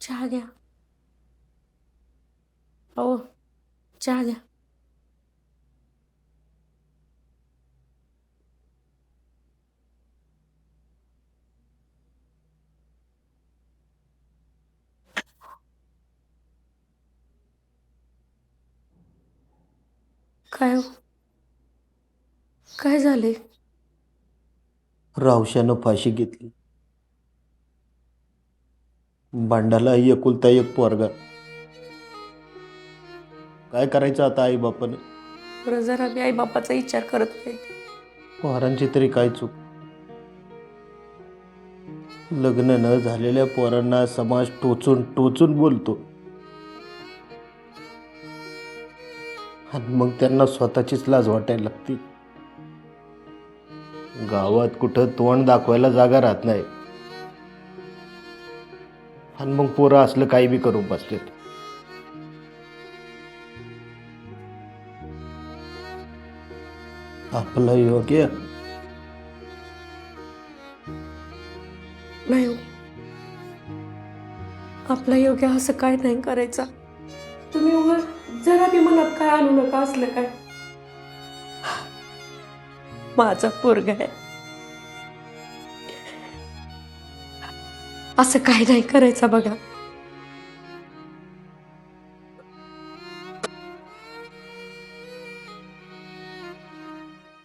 चहा घ्या. हो, चहा घ्या. काय हो? काय झाले? रावशानं फाशी घेतली. बांडाला एकुलता एक पोरगा. काय करायचं आता आई बापानं? बरं, जरा मी आई बापाचा विचार करत नाही. पोरांची तरी काय चूक? लग्न न झालेल्या पोरांना समाज टोचून टोचून बोलतो आणि मग त्यांना स्वतःचीच लाज वाटायला लागते. गावात कुठं तोंड दाखवायला जागा राहत नाही आणि मग पोरं असलं काही बी करून बसतात. आपलं योग्य नाही हो, आपला योग्य असं काय नाही करायचा. तुम्ही उगाच जरा बी मनात काय आणू नका असलं काय. माझा पोरगा आहे, असं काय नाही करायचं बघा.